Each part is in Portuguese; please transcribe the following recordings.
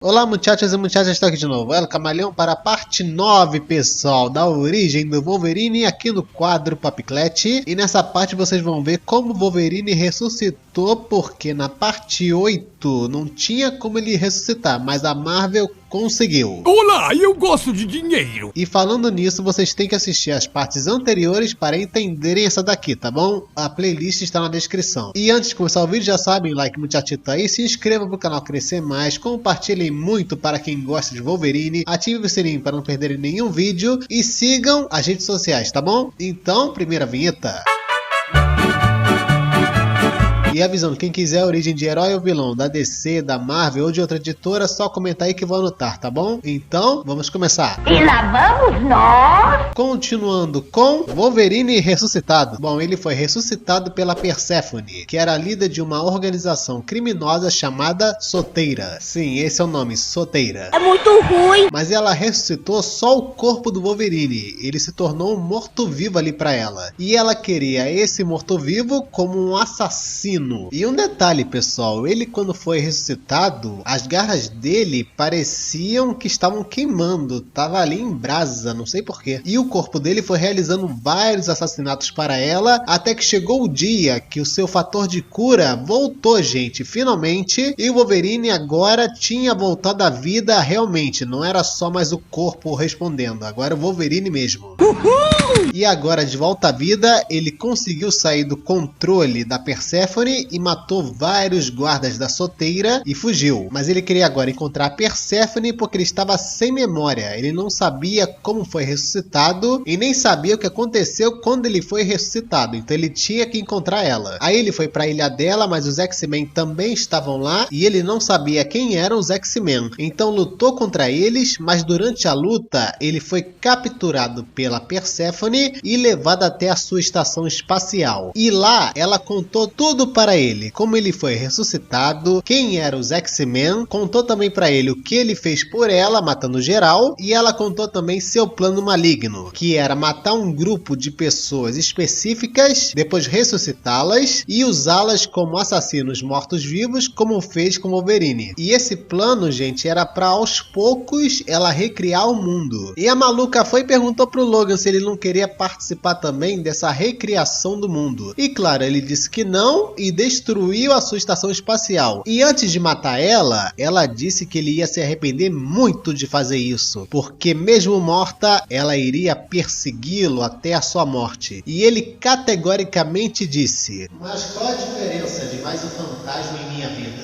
Olá muchachos e muchachas, estou aqui de novo, El Camaleão para a parte 9, pessoal, da origem do Wolverine aqui no quadro Papiclete. E nessa parte vocês vão ver como o Wolverine ressuscitou, porque na parte 8 não tinha como ele ressuscitar, mas a Marvel conseguiu. Olá, eu gosto de dinheiro. E falando nisso, vocês têm que assistir as partes anteriores para entenderem essa daqui, tá bom? A playlist está na descrição. E antes de começar o vídeo, já sabem, like muchachito aí, se inscreva para o canal crescer mais, compartilhem muito para quem gosta de Wolverine, ative o sininho para não perderem nenhum vídeo e sigam as redes sociais, tá bom? Então, primeira vinheta. E avisando, quem quiser a origem de herói ou vilão da DC, da Marvel ou de outra editora, só comentar aí que vou anotar, tá bom? Então, vamos começar. E lá vamos nós! Continuando com Wolverine ressuscitado. Bom, ele foi ressuscitado pela Perséfone, que era líder de uma organização criminosa chamada Soteira. Sim, esse é o nome, Soteira. É muito ruim! Mas ela ressuscitou só o corpo do Wolverine. Ele se tornou um morto-vivo ali pra ela. E ela queria esse morto-vivo como um assassino. E um detalhe, pessoal, ele quando foi ressuscitado, as garras dele pareciam que estavam queimando, tava ali em brasa, não sei porquê. E o corpo dele foi realizando vários assassinatos para ela, até que chegou o dia que o seu fator de cura voltou, gente, finalmente. E o Wolverine agora tinha voltado à vida realmente, não era só mais o corpo respondendo, agora o Wolverine mesmo. Uhul! E agora de volta à vida, ele conseguiu sair do controle da Perséfone e matou vários guardas da Soteira e fugiu. Mas ele queria agora encontrar a Perséfone porque ele estava sem memória. Ele não sabia como foi ressuscitado e nem sabia o que aconteceu quando ele foi ressuscitado. Então ele tinha que encontrar ela. Aí ele foi para a ilha dela, mas os X-Men também estavam lá e ele não sabia quem eram os X-Men. Então lutou contra eles, mas durante a luta ele foi capturado pela Perséfone e levado até a sua estação espacial. E lá ela contou tudo para ele, como ele foi ressuscitado, quem eram os X-Men, contou também para ele o que ele fez por ela, matando geral, e ela contou também seu plano maligno, que era matar um grupo de pessoas específicas, depois ressuscitá-las e usá-las como assassinos mortos-vivos, como fez com Wolverine. E esse plano, gente, era para aos poucos ela recriar o mundo. E a maluca foi e perguntou pro Logan se ele não queria participar também dessa recriação do mundo. E claro, ele disse que não e destruiu a sua estação espacial. E antes de matar ela, ela disse que ele ia se arrepender muito de fazer isso, porque mesmo morta, ela iria persegui-lo até a sua morte. E ele categoricamente disse: mas qual a diferença de mais um fantasma em minha vida?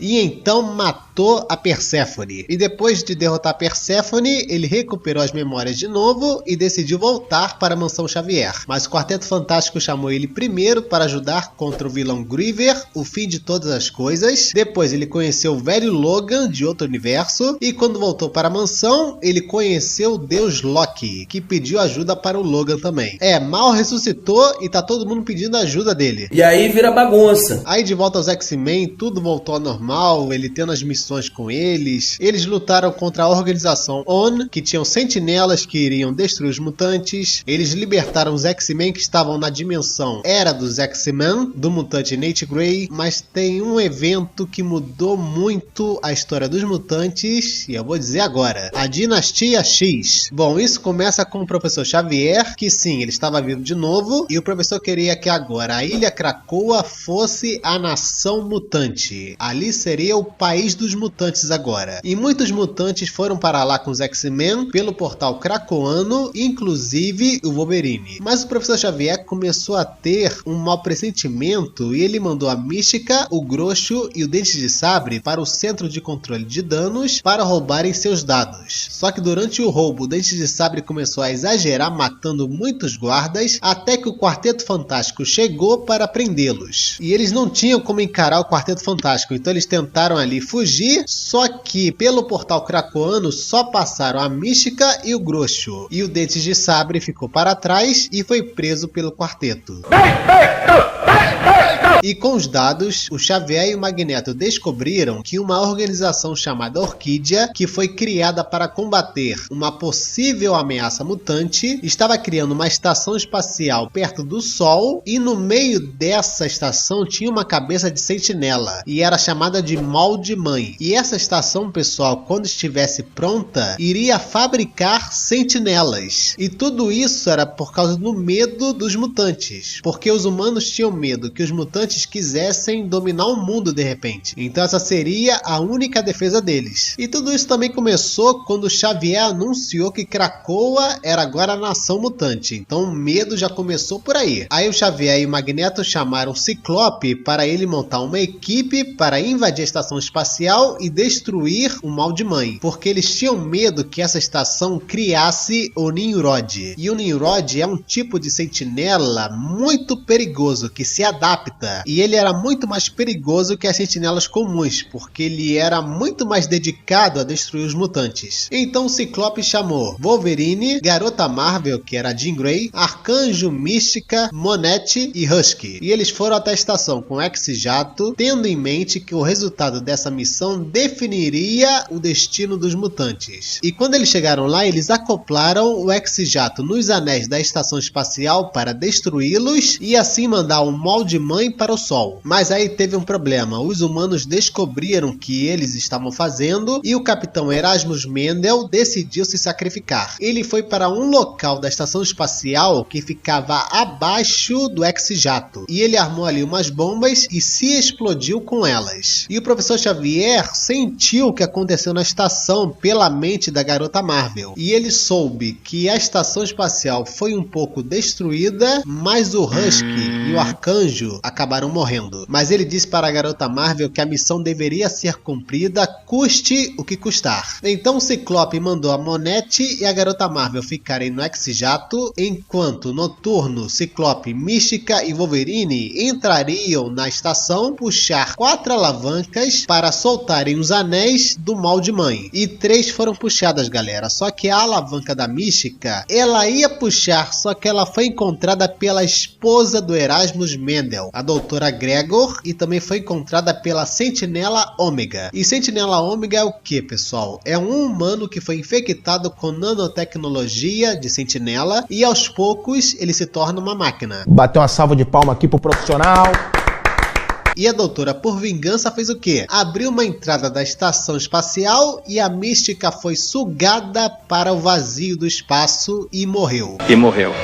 E então matou a Perséfone. E depois de derrotar a Perséfone, ele recuperou as memórias de novo e decidiu voltar para a Mansão Xavier. Mas o Quarteto Fantástico chamou ele primeiro para ajudar contra o vilão Griever, o fim de todas as coisas. Depois ele conheceu o velho Logan de outro universo. E quando voltou para a mansão, ele conheceu o deus Loki, que pediu ajuda para o Logan também. Mal ressuscitou e tá todo mundo pedindo ajuda dele. E aí vira bagunça. Aí de volta aos X-Men, tudo voltou ao normal, ele tendo as missões com eles. Eles lutaram contra a organização ON, que tinham sentinelas que iriam destruir os mutantes. Eles libertaram os X-Men que estavam na dimensão Era dos X-Men, do mutante Nate Grey. Mas tem um evento que mudou muito a história dos mutantes, e eu vou dizer agora: a Dinastia X. Bom, isso começa com o Professor Xavier, que sim, ele estava vivo de novo, e o professor queria que agora a Ilha Krakoa fosse a nação mutante. Ali seria o país dos mutantes agora. E muitos mutantes foram para lá com os X-Men pelo portal krakoano, inclusive o Wolverine. Mas o Professor Xavier começou a ter um mau pressentimento e ele mandou a Mística, o Groxo e o Dente de Sabre para o centro de controle de danos para roubarem seus dados. Só que durante o roubo, o Dente de Sabre começou a exagerar, matando muitos guardas, até que o Quarteto Fantástico chegou para prendê-los. E eles não tinham como encarar o Quarteto Fantástico, então eles tentaram ali fugir, só que pelo portal krakoano só passaram a Mística e o Groxo. E o Dentes de Sabre ficou para trás e foi preso pelo quarteto. E com os dados, o Xavier e o Magneto descobriram que uma organização chamada Orquídea, que foi criada para combater uma possível ameaça mutante, estava criando uma estação espacial perto do Sol, e no meio dessa estação tinha uma cabeça de sentinela, e era chamada de Molde Mãe. E essa estação, pessoal, quando estivesse pronta, iria fabricar sentinelas. E tudo isso era por causa do medo dos mutantes, porque os humanos tinham medo que os mutantes quisessem dominar o mundo de repente. Então essa seria a única defesa deles. E tudo isso também começou quando Xavier anunciou que Krakoa era agora a nação mutante. Então o medo já começou por aí. Aí o Xavier e o Magneto chamaram Ciclope para ele montar uma equipe para invadir a estação espacial e destruir o Molde Mãe, porque eles tinham medo que essa estação criasse o Nimrod. E o Nimrod é um tipo de sentinela muito perigoso que se adapta, e ele era muito mais perigoso que as sentinelas comuns, porque ele era muito mais dedicado a destruir os mutantes. Então o Ciclope chamou Wolverine, Garota Marvel, que era Jean Grey, Arcanjo, Mística, Monette e Husky. E eles foram até a estação com X-Jato, tendo em mente que o resultado dessa missão definiria o destino dos mutantes. E quando eles chegaram lá, eles acoplaram o X-Jato nos anéis da estação espacial para destruí-los e assim mandar o Molde Mãe para o Sol. Mas aí teve um problema. Os humanos descobriram o que eles estavam fazendo e o capitão Erasmus Mendel decidiu se sacrificar. Ele foi para um local da estação espacial que ficava abaixo do X-Jato e ele armou ali umas bombas e se explodiu com elas. E o professor Xavier sentiu o que aconteceu na estação pela mente da Garota Marvel, e ele soube que a estação espacial foi um pouco destruída, mas o Husky e o Arcanjo acabaram morrendo. Mas ele disse para a Garota Marvel que a missão deveria ser cumprida, custe o que custar. Então o Ciclope mandou a Monette e a Garota Marvel ficarem no X-Jato, enquanto Noturno, Ciclope, Mística e Wolverine entrariam na estação, puxar 4 alavancas para soltarem os anéis do Molde Mãe. E 3 foram puxadas, galera. Só que a alavanca da Mística, ela ia puxar, só que ela foi encontrada pela esposa do Erasmus Mendel, a doutora Gregor, e também foi encontrada pela Sentinela Ômega. E Sentinela Ômega é o que, pessoal? É um humano que foi infectado com nanotecnologia de sentinela e aos poucos ele se torna uma máquina. Bateu uma salva de palma aqui pro profissional. E a doutora, por vingança, fez o quê? Abriu uma entrada da estação espacial e a Mística foi sugada para o vazio do espaço e morreu.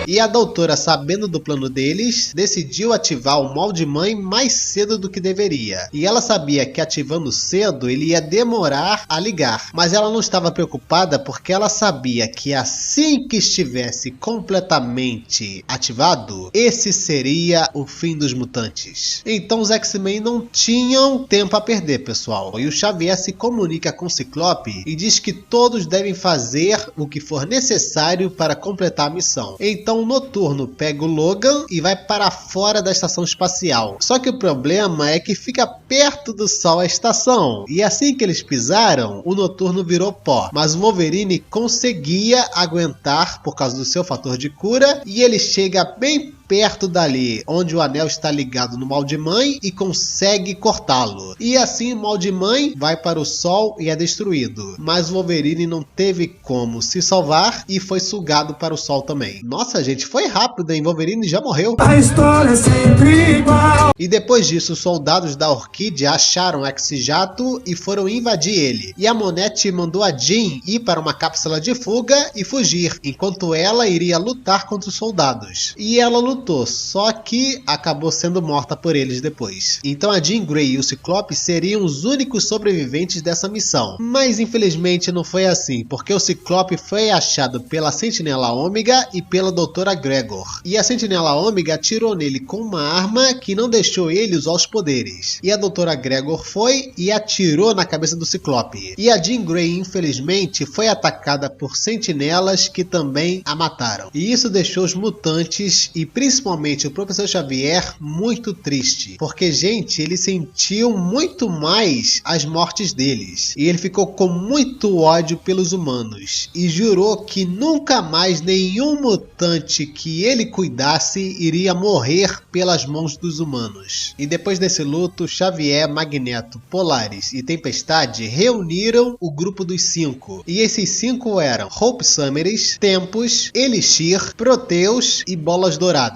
E a doutora, sabendo do plano deles, decidiu ativar o Molde Mãe mais cedo do que deveria. E ela sabia que ativando cedo, ele ia demorar a ligar. Mas ela não estava preocupada porque ela sabia que assim que estivesse completamente ativado, esse seria o fim dos mutantes. Então os X-Men não tinham tempo a perder, pessoal. E o Xavier se comunica com o Ciclope e diz que todos devem fazer o que for necessário para completar a missão. Então o Noturno pega o Logan e vai para fora da estação espacial. Só que o problema é que fica perto do Sol a estação. E assim que eles pisaram, o Noturno virou pó. Mas o Wolverine conseguia aguentar por causa do seu fator de cura e ele chega bem perto dali, onde o anel está ligado no Molde Mãe e consegue cortá-lo. E assim o Molde Mãe vai para o Sol e é destruído. Mas o Wolverine não teve como se salvar e foi sugado para o Sol também. Nossa, gente, foi rápido, hein? Wolverine já morreu. A história é sempre igual. E depois disso, os soldados da Orquídea acharam o X-Jato e foram invadir ele. E a Monette mandou a Jean ir para uma cápsula de fuga e fugir, enquanto ela iria lutar contra os soldados. E ela lutou, só que acabou sendo morta por eles depois. Então a Jean Grey e o Ciclope seriam os únicos sobreviventes dessa missão. Mas infelizmente não foi assim, porque o Ciclope foi achado pela Sentinela Ômega e pela doutora Gregor. E a Sentinela Ômega atirou nele com uma arma que não deixou ele usar os poderes. E a doutora Gregor foi e atirou na cabeça do Ciclope. E a Jean Grey, infelizmente, foi atacada por sentinelas que também a mataram. E isso deixou os mutantes e principalmente o Professor Xavier, muito triste. Porque, gente, eles sentiam muito mais as mortes deles. E ele ficou com muito ódio pelos humanos. E jurou que nunca mais nenhum mutante que ele cuidasse iria morrer pelas mãos dos humanos. E depois desse luto, Xavier, Magneto, Polaris e Tempestade reuniram o grupo dos 5. E esses 5 eram Hope Summers, Tempus, Elixir, Proteus e Bolas Douradas.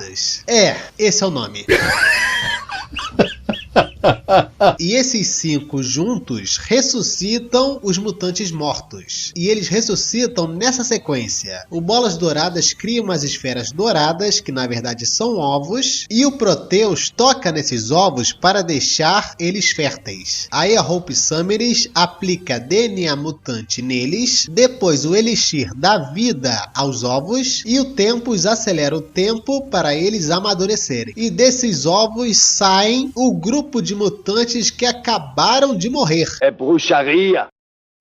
Esse é o nome. E esses 5 juntos ressuscitam os mutantes mortos. E eles ressuscitam nessa sequência. O Bolas Douradas cria umas esferas douradas, que na verdade são ovos, e o Proteus toca nesses ovos para deixar eles férteis. Aí a Hope Summers aplica DNA mutante neles, depois o Elixir dá vida aos ovos, e o Tempus acelera o tempo para eles amadurecerem. E desses ovos saem o grupo de mutantes que acabaram de morrer. É bruxaria!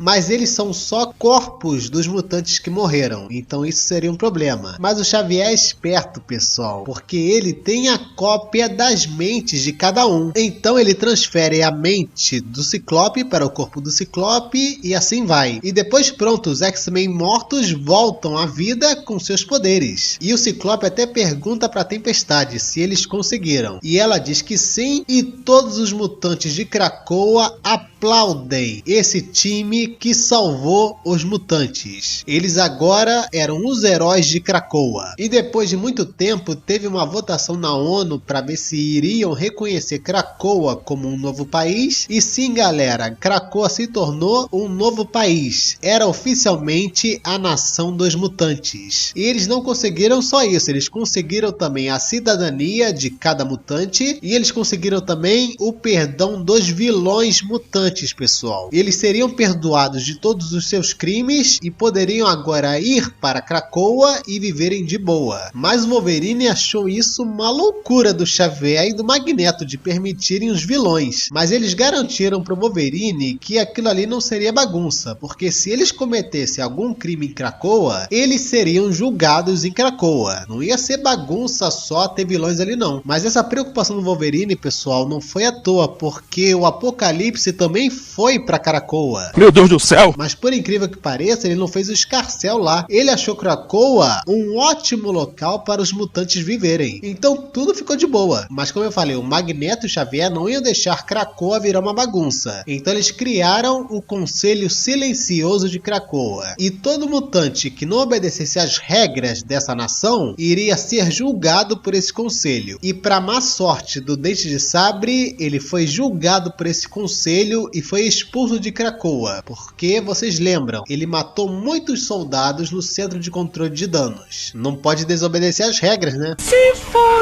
Mas eles são só corpos dos mutantes que morreram, então isso seria um problema. Mas o Xavier é esperto, pessoal, porque ele tem a cópia das mentes de cada um. Então ele transfere a mente do Ciclope para o corpo do Ciclope e assim vai. E depois pronto, os X-Men mortos voltam à vida com seus poderes. E o Ciclope até pergunta para a Tempestade se eles conseguiram. E ela diz que sim, e todos os mutantes de Krakoa aplaudem esse time que salvou os mutantes. Eles agora eram os heróis de Krakoa. E depois de muito tempo, teve uma votação na ONU para ver se iriam reconhecer Krakoa como um novo país. E sim, galera, Krakoa se tornou um novo país. Era oficialmente a nação dos mutantes. E eles não conseguiram só isso, eles conseguiram também a cidadania de cada mutante. E eles conseguiram também o perdão dos vilões mutantes, pessoal. Eles seriam perdoados de todos os seus crimes e poderiam agora ir para Krakoa e viverem de boa. Mas o Wolverine achou isso uma loucura do Xavier e do Magneto de permitirem os vilões. Mas eles garantiram para o Wolverine que aquilo ali não seria bagunça, porque se eles cometessem algum crime em Krakoa, eles seriam julgados em Krakoa. Não ia ser bagunça só ter vilões ali não. Mas essa preocupação do Wolverine, pessoal, não foi à toa, porque o Apocalipse também foi para Krakoa. Meu Deus do céu! Mas por incrível que pareça, ele não fez o escarcéu lá. Ele achou Krakoa um ótimo local para os mutantes viverem. Então tudo ficou de boa. Mas como eu falei, o Magneto e o Xavier não iam deixar Krakoa virar uma bagunça. Então eles criaram o Conselho Silencioso de Krakoa. E todo mutante que não obedecesse às regras dessa nação iria ser julgado por esse conselho. E para má sorte do Dente de Sabre, ele foi julgado por esse conselho e foi expulso de Krakoa. Porque, vocês lembram, ele matou muitos soldados no centro de controle de danos. Não pode desobedecer às regras, né? Se for.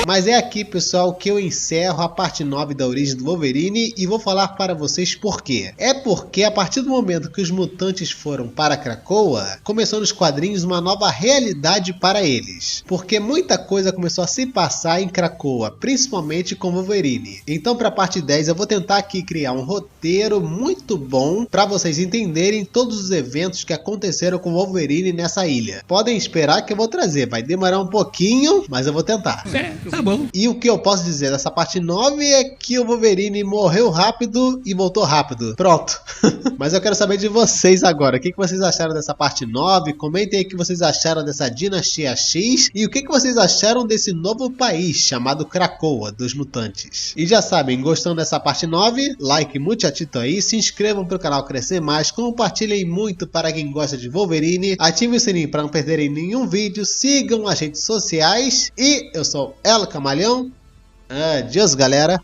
Mas é aqui, pessoal, que eu encerro a parte 9 da origem do Wolverine e vou falar para vocês por quê. É porque a partir do momento que os mutantes foram para Krakoa, começou nos quadrinhos uma nova realidade para eles. Porque muita coisa começou a se passar em Krakoa, principalmente com Wolverine. Então, para a parte 10, eu vou tentar aqui criar um roteiro muito bom para vocês entenderem todos os eventos que aconteceram com o Wolverine nessa ilha. Podem esperar que eu vou trazer, vai demorar um pouquinho, mas eu vou tentar. Tá bom. E o que eu posso dizer dessa parte 9 é que o Wolverine morreu rápido e voltou rápido. Pronto. Mas eu quero saber de vocês agora. O que vocês acharam dessa parte 9? Comentem aí o que vocês acharam dessa Dinastia X e o que vocês acharam desse novo país chamado Krakoa dos mutantes. E já sabem, gostando dessa parte 9? Like muito atito aí, se inscrevam para o canal crescer mais, compartilhem muito para quem gosta de Wolverine, ativem o sininho para não perderem nenhum vídeo, sigam as redes sociais e eu sou El Camalhão. Adiós, galera.